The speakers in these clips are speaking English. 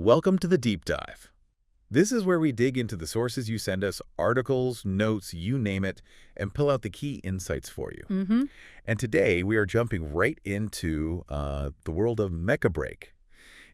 Welcome to the Deep Dive. This is where we dig into the sources you send us, articles, notes, you name it, and pull out the key insights for you. And today we are jumping right into the world of Mecha.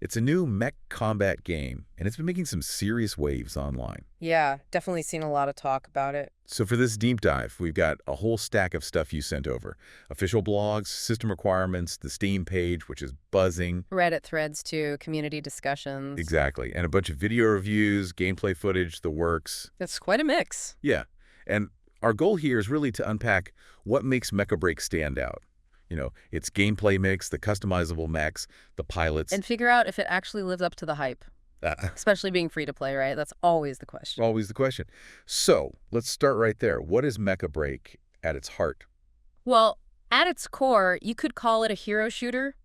It's a new mech combat game, and it's been making some serious waves online. Yeah, definitely seen a lot of talk about it. So for this deep dive, we've got a whole stack of stuff you sent over. Official blogs, system requirements, the Steam page, which is buzzing. Reddit threads too, community discussions. Exactly. And a bunch of video reviews, gameplay footage, the works. It's quite a mix. Yeah. And our goal here is really to unpack what makes Mecha stand out. You know, its gameplay mix, the customizable mechs, the pilots. And figure out if it actually lives up to the hype. Especially being free to play, right? That's always the question. Always the question. So let's start right there. What is Mecha at its heart? Well, at its core, you could call it a hero shooter.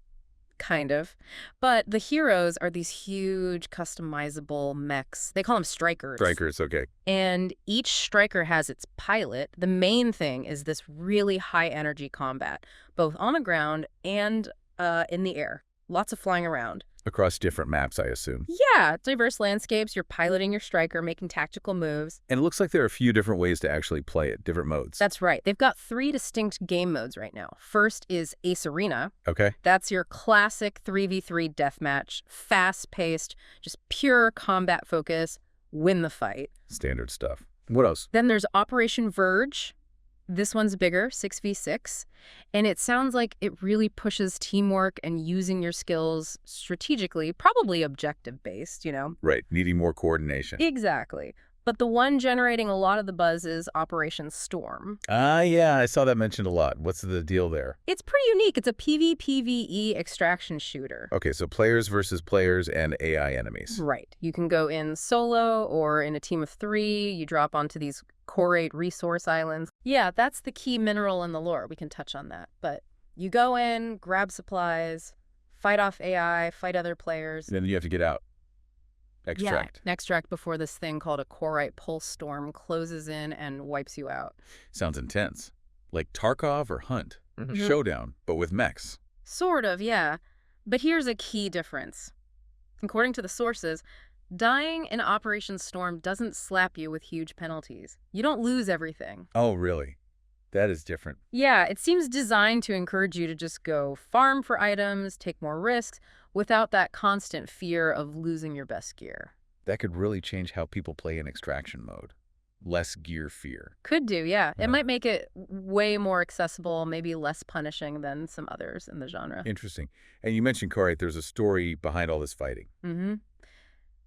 Kind of. But the heroes are these huge customizable mechs. They call them strikers. Strikers, okay. And each striker has its pilot. The main thing is this really high energy combat, both on the ground and in the air. Lots of flying around. Across different maps, I assume. Yeah, diverse landscapes. You're piloting your striker, making tactical moves. And it looks like there are a few different ways to actually play it, different modes. That's right. They've got 3 distinct game modes right now. First is Ace Arena. Okay. That's your classic 3v3 deathmatch, fast-paced, just pure combat focus, win the fight. Standard stuff. What else? Then there's Operation Verge. This one's bigger, 6v6, and it sounds like it really pushes teamwork and using your skills strategically, probably objective-based, you know? Right, needing more coordination. Exactly. But the one generating a lot of the buzz is Operation Storm. Yeah, I saw that mentioned a lot. What's the deal there? It's pretty unique. It's a PvPvE extraction shooter. Okay, so players versus players and AI enemies. Right. You can go in solo or in a team of 3. You drop onto these Core resource islands. Yeah, that's the key mineral in the lore. We can touch on that. But you go in, grab supplies, fight off AI, fight other players. And then you have to get out. Extract. Yeah, extract before this thing called a Core pulse storm closes in and wipes you out. Sounds intense. Like Tarkov or Hunt. Showdown, but with mechs. Sort of, yeah. But here's a key difference. According to the sources, dying in Operation Storm doesn't slap you with huge penalties. You don't lose everything. Oh, really? That is different. Yeah, it seems designed to encourage you to just go farm for items, take more risks, without that constant fear of losing your best gear. That could really change how people play in extraction mode. Less gear fear. Could do, yeah. It might make it way more accessible, maybe less punishing than some others in the genre. Interesting. And you mentioned, Corey, there's a story behind all this fighting.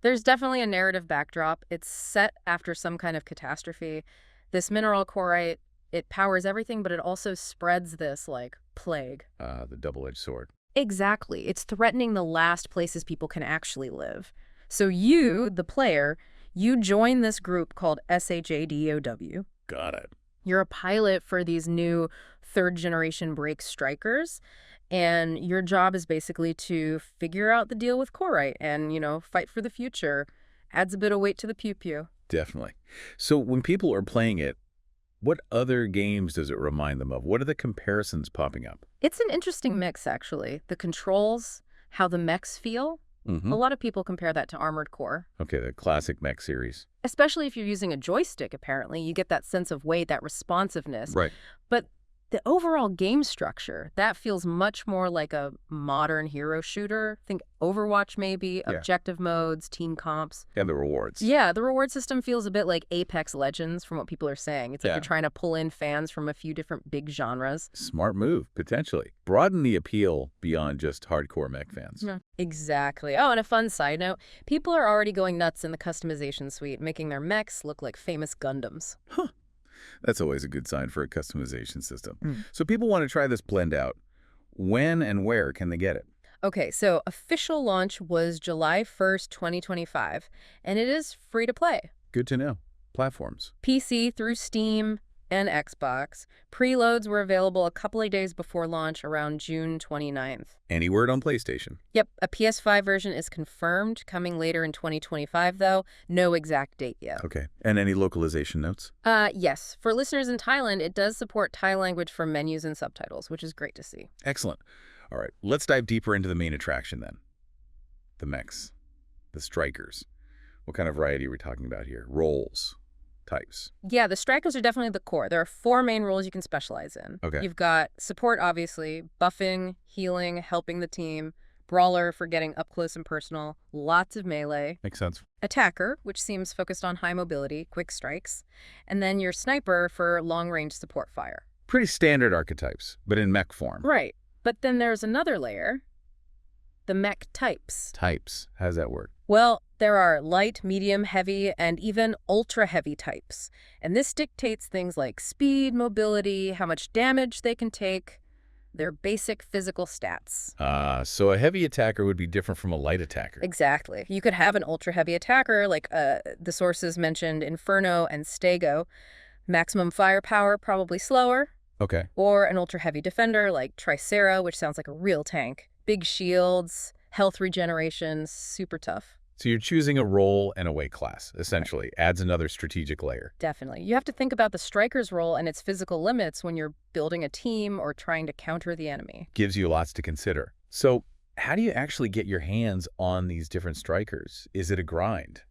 There's definitely a narrative backdrop. It's set after some kind of catastrophe. This mineral Corite, it powers everything, but it also spreads this, like, plague. The double-edged sword. Exactly. It's threatening the last places people can actually live. So you, the player, you join this group called SHADOW. Got it. You're a pilot for these new third-generation break strikers, and your job is basically to figure out the deal with Corite and, you know, fight for the future. Adds a bit of weight to the pew-pew. Definitely. So when people are playing it, what other games does it remind them of? What are the comparisons popping up? It's an interesting mix, actually. The controls, how the mechs feel. A lot of people compare that to Armored Core. Okay, the classic mech series. Especially if you're using a joystick, apparently. You get that sense of weight, that responsiveness. Right. But the overall game structure, that feels much more like a modern hero shooter. Think Overwatch, maybe, objective modes, team comps. And the rewards. Yeah, the reward system feels a bit like Apex Legends from what people are saying. It's like you're trying to pull in fans from a few different big genres. Smart move, potentially. Broaden the appeal beyond just hardcore mech fans. Exactly. Oh, and a fun side note, people are already going nuts in the customization suite, making their mechs look like famous Gundams. That's always a good sign for a customization system. So people want to try this blend out. When and where can they get it? Okay, so official launch was July 1st, 2025, and it is free to play. Good to know. Platforms. PC through Steam and Xbox. Preloads were available a couple of days before launch around June 29th. Any word on PlayStation? Yep, a PS5 version is confirmed, coming later in 2025, though. No exact date yet. Okay. And any localization notes? Yes. For listeners in Thailand, it does support Thai language for menus and subtitles, which is great to see. Excellent. All right, let's dive deeper into the main attraction then. The mechs. the strikers. What kind of variety are we talking about here? Roles, types. Yeah, the strikers are definitely the core. There are 4 main roles you can specialize in. Okay. You've got support, obviously, buffing, healing, helping the team, brawler for getting up close and personal, lots of melee, Makes sense. attacker, which seems focused on high mobility, quick strikes, and then your sniper for long-range support fire. Pretty standard archetypes, but in mech form. Right. But then there's another layer, the mech types. Types. How does that work? Well, there are light, medium, heavy, and even ultra-heavy types. And this dictates things like speed, mobility, how much damage they can take, their basic physical stats. So a heavy attacker would be different from a light attacker. Exactly. You could have an ultra-heavy attacker, like the sources mentioned Inferno and Stego. Maximum firepower, probably slower. Okay. Or an ultra-heavy defender, like Tricera, which sounds like a real tank. Big shields, health regeneration, super tough. So you're choosing a role and a weight class, essentially. Right. Adds another strategic layer. Definitely. You have to think about the striker's role and its physical limits when you're building a team or trying to counter the enemy. Gives you lots to consider. So how do you actually get your hands on these different strikers? Is it a grind?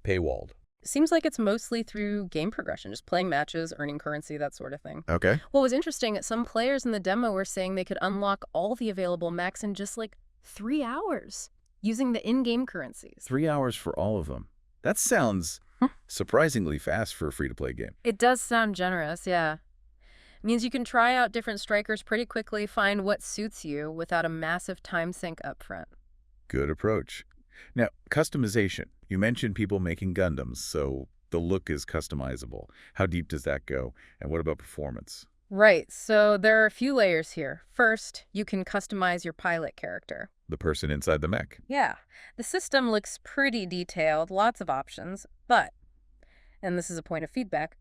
Paywalled? Seems like it's mostly through game progression, just playing matches, earning currency, that sort of thing. Okay. What was interesting, some players in the demo were saying they could unlock all the available mechs in just like 3 hours using the in-game currencies. 3 hours for all of them. That sounds surprisingly fast for a free-to-play game. It does sound generous, yeah. It means you can try out different strikers pretty quickly, find what suits you without a massive time sink up front. Good approach. Now, customization. You mentioned people making Gundams, so the look is customizable. How deep does that go? And what about performance? Right, so there are a few layers here. First, you can customize your pilot character. The person inside the mech. Yeah, the system looks pretty detailed, lots of options, but, and this is a point of feedback,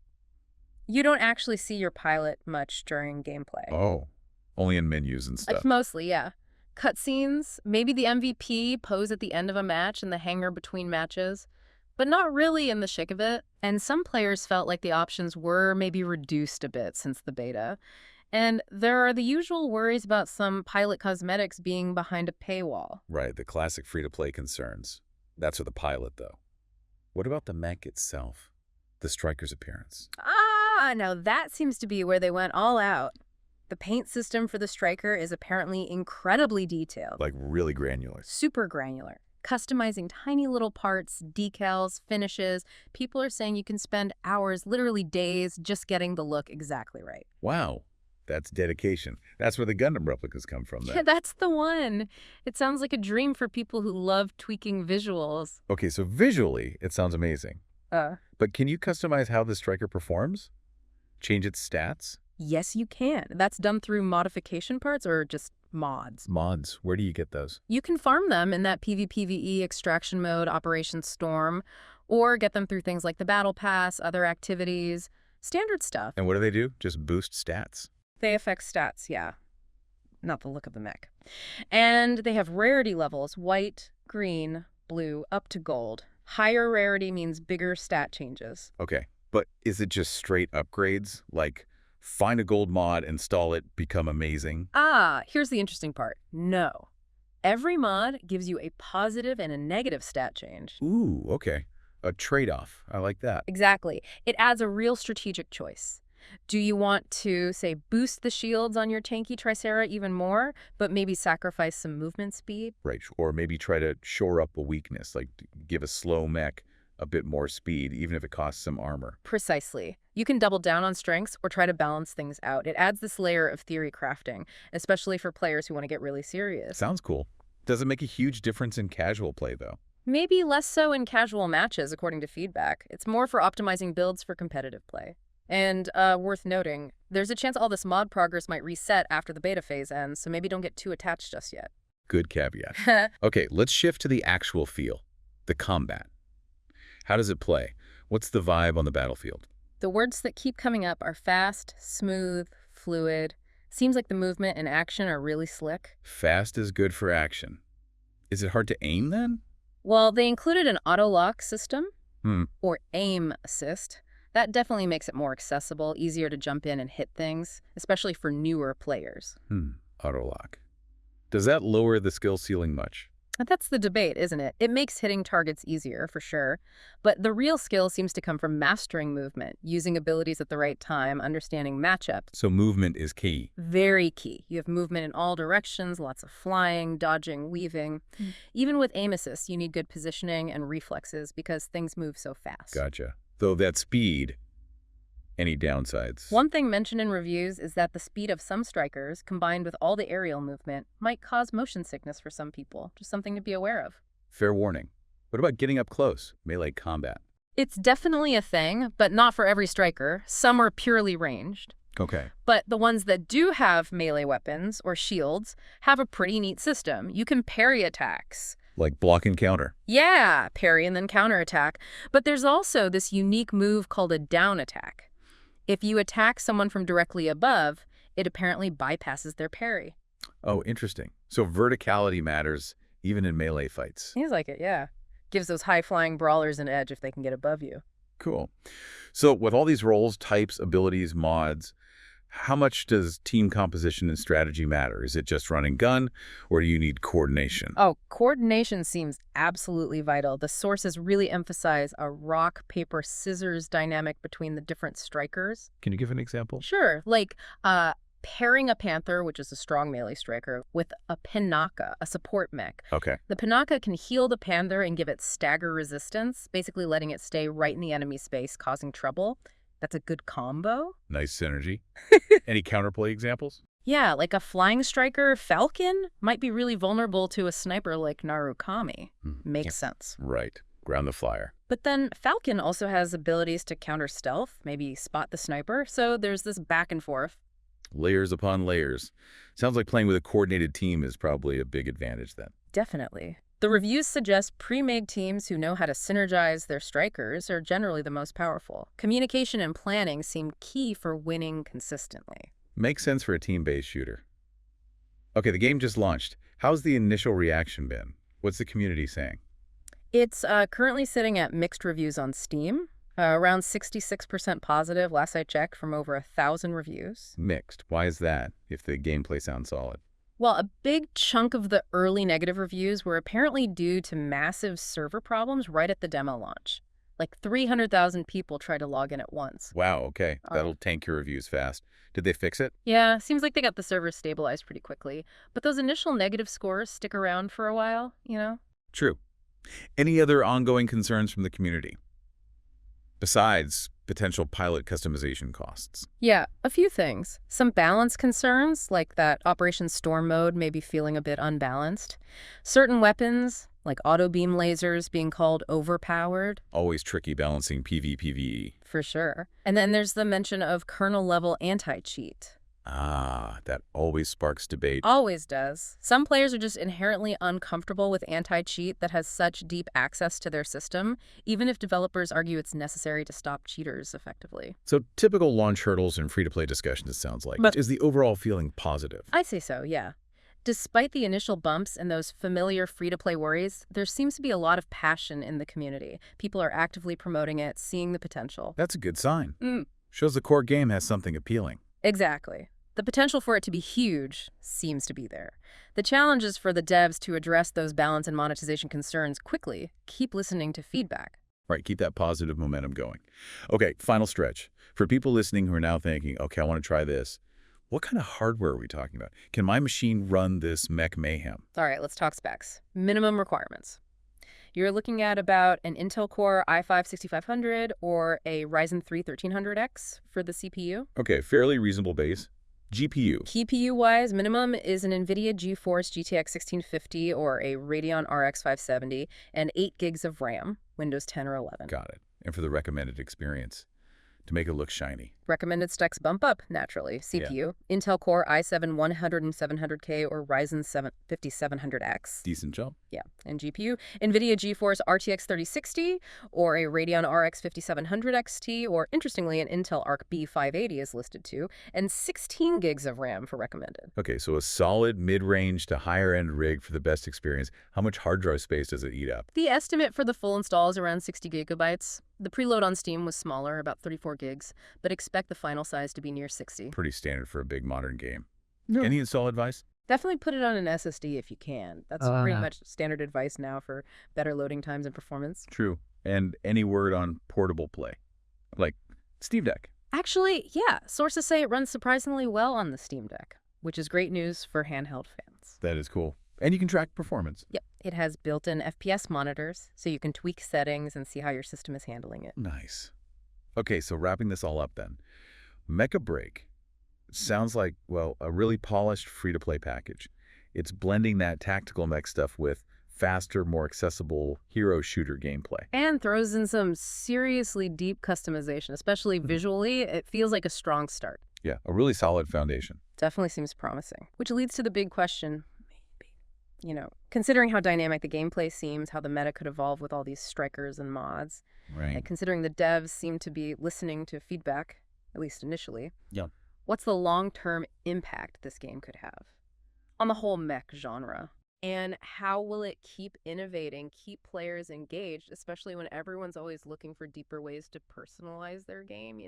you don't actually see your pilot much during gameplay. Oh, only in menus and stuff. Mostly, yeah. Cutscenes, maybe the MVP pose at the end of a match in the hangar between matches, but not really in the thick of it. And some players felt like the options were maybe reduced a bit since the beta. And there are the usual worries about some pilot cosmetics being behind a paywall. Right, the classic free-to-play concerns. That's for the pilot, though. What about the mech itself? The striker's appearance? Now that seems to be where they went all out. The paint system for the striker is apparently incredibly detailed. Like really granular. Super granular. Customizing tiny little parts, decals, finishes. People are saying you can spend hours, literally days, just getting the look exactly right. Wow. That's dedication. That's where the Gundam replicas come from, then. Yeah, that's the one. It sounds like a dream for people who love tweaking visuals. Okay, so visually, it sounds amazing. But can you customize how the striker performs? Change its stats? Yes, you can. That's done through modification parts or just mods. Mods. Where do you get those? You can farm them in that PvPvE extraction mode, Operation Storm, or get them through things like the Battle Pass, other activities, standard stuff. And what do? Just boost stats? They affect stats, yeah. Not the look of the mech. And they have rarity levels, white, green, blue, up to gold. Higher rarity means bigger stat changes. Okay, but is it just straight upgrades? Like, find a gold mod, install it, become amazing? Here's the interesting part. No. Every mod gives you a positive and a negative stat change. Ooh, okay. A trade-off. I like that. Exactly. It adds a real strategic choice. Do you want to, say, boost the shields on your tanky Tricera even more, but maybe sacrifice some movement speed? Right, or maybe try to shore up a weakness, like give a slow mech a bit more speed, even if it costs some armor. Precisely. You can double down on strengths or try to balance things out. It adds this layer of theory crafting, especially for players who want to get really serious. Sounds cool. Does it make a huge difference in casual play, though? Maybe less so in casual matches, according to feedback. It's more for optimizing builds for competitive play. And worth noting, there's a chance all this mod progress might reset after the beta phase ends, so maybe don't get too attached just yet. Good caveat. Okay, let's shift to the actual feel, the combat. How does it play? What's the vibe on the battlefield? The words that keep coming up are fast, smooth, fluid. Seems like the movement and action are really slick. Fast is good for action. Is it hard to aim, then? Well, they included an auto-lock system, or aim assist. That definitely makes it more accessible, easier to jump in and hit things, especially for newer players. Auto-lock. Does that lower the skill ceiling much? That's the debate, isn't it? It makes hitting targets easier, for sure. But the real skill seems to come from mastering movement, using abilities at the right time, understanding matchups. So movement is key. Very key. You have movement in all directions, lots of flying, dodging, weaving. Even with aim assist, you need good positioning and reflexes because things move so fast. Gotcha. Though that speed, any downsides? One thing mentioned in reviews is that the speed of some strikers, combined with all the aerial movement, might cause motion sickness for some people. Just something to be aware of. Fair warning. What about getting up close, melee combat? It's definitely a thing, but not for every striker. Some are purely ranged. Okay. But the ones that do have melee weapons or shields have a pretty neat system. You can parry attacks. Like block and counter. Yeah, parry and then counterattack. But there's also this unique move called a down attack. If you attack someone from directly above, it apparently bypasses their parry. Oh, interesting. So verticality matters even in melee fights. Seems like it, yeah. Gives those high-flying brawlers an edge if they can get above you. Cool. So with all these roles, types, abilities, mods, how much does team composition and strategy matter? Is it just run and gun, or do you need coordination? Oh, coordination seems absolutely vital. The sources really emphasize a rock, paper, scissors dynamic between the different strikers. Can you give an example? Sure, like pairing a panther, which is a strong melee striker, with a pinaka, a support mech. Okay. The pinaka can heal the panther and give it stagger resistance, basically letting it stay right in the enemy space, causing trouble. That's a good combo. Nice synergy. Any counterplay examples? Yeah, like a flying striker, Falcon, might be really vulnerable to a sniper like Narukami. Makes sense. Right. Ground the flyer. But then Falcon also has abilities to counter stealth, maybe spot the sniper, so there's this back and forth. Layers upon layers. Sounds like playing with a coordinated team is probably a big advantage then. Definitely. The reviews suggest pre-made teams who know how to synergize their strikers are generally the most powerful. Communication and planning seem key for winning consistently. Makes sense for a team-based shooter. Okay, the game just launched. How's the initial reaction been? What's the community saying? It's currently sitting at mixed reviews on Steam, around 66% positive last I checked from over 1,000 reviews. Mixed. Why is that, if the gameplay sounds solid? Well, a big chunk of the early negative reviews were apparently due to massive server problems right at the demo launch. Like 300,000 people tried to log in at once. Wow, okay. That'll tank your reviews fast. Did they fix it? Yeah, seems like they got the servers stabilized pretty quickly. But those initial negative scores stick around for a while, you know? True. Any other ongoing concerns from the community? Besides potential pilot customization costs. Yeah, a few things. Some balance concerns, like that Operation Storm mode may be feeling a bit unbalanced. Certain weapons, like auto beam lasers, being called overpowered. Always tricky balancing PvPvE. For sure. And then there's the mention of kernel-level anti-cheat. Ah, that always sparks debate. Always does. Some players are just inherently uncomfortable with anti-cheat that has such deep access to their system, even if developers argue it's necessary to stop cheaters effectively. So typical launch hurdles and free-to-play discussions, it sounds like. But is the overall feeling positive? I say so, yeah. Despite the initial bumps and those familiar free-to-play worries, there seems to be a lot of passion in the community. People are actively promoting it, seeing the potential. That's a good sign. Shows the core game has something appealing. Exactly. The potential for it to be huge seems to be there. The challenge is for the devs to address those balance and monetization concerns quickly. Keep listening to feedback. Right, keep that positive momentum going. Okay, final stretch. For people listening who are now thinking, okay, I want to try this, what kind of hardware are we talking about? Can my machine run this Mech Mayhem? All right, let's talk specs. Minimum requirements. You're looking at about an Intel Core i5-6500 or a Ryzen 3 1300X for the CPU. Okay, fairly reasonable base. GPU. GPU-wise, minimum is an NVIDIA GeForce GTX 1650 or a Radeon RX 570 and 8 gigs of RAM, Windows 10 or 11. Got it. And for the recommended experience, to make it look shiny. Recommended specs bump up, naturally. CPU, Intel Core i7 100 and 700K or Ryzen 5700X. Decent jump. Yeah. And GPU, NVIDIA GeForce RTX 3060 or a Radeon RX 5700 XT or, interestingly, an Intel Arc B580 is listed too, and 16 gigs of RAM for recommended. Okay, so a solid mid-range to higher-end rig for the best experience. How much hard drive space does it eat up? The estimate for the full install is around 60 gigabytes. The preload on Steam was smaller, about 34 gigs, but expect the final size to be near 60. Pretty standard for a big modern game. No. Any install advice? Definitely put it on an SSD if you can. That's pretty much standard advice now for better loading times and performance. True. And any word on portable play, like Steam Deck? Actually, yeah, sources say it runs surprisingly well on the Steam Deck, which is great news for handheld fans. That is cool. And you can track performance. Yep, it has built-in FPS monitors, so you can tweak settings and see how your system is handling it. Nice. Okay, so wrapping this all up then. Mecha Break sounds like, well, a really polished free-to-play package. It's blending that tactical mech stuff with faster, more accessible hero shooter gameplay. And throws in some seriously deep customization, especially visually. It feels like a strong start. Yeah, a really solid foundation. Definitely seems promising. Which leads to the big question, considering how dynamic the gameplay seems, how the meta could evolve with all these strikers and mods, Right. and considering the devs seem to be listening to feedback, at least initially, Yeah. what's the long-term impact this game could have on the whole mech genre? And how will it keep innovating, keep players engaged, especially when everyone's always looking for deeper ways to personalize their game,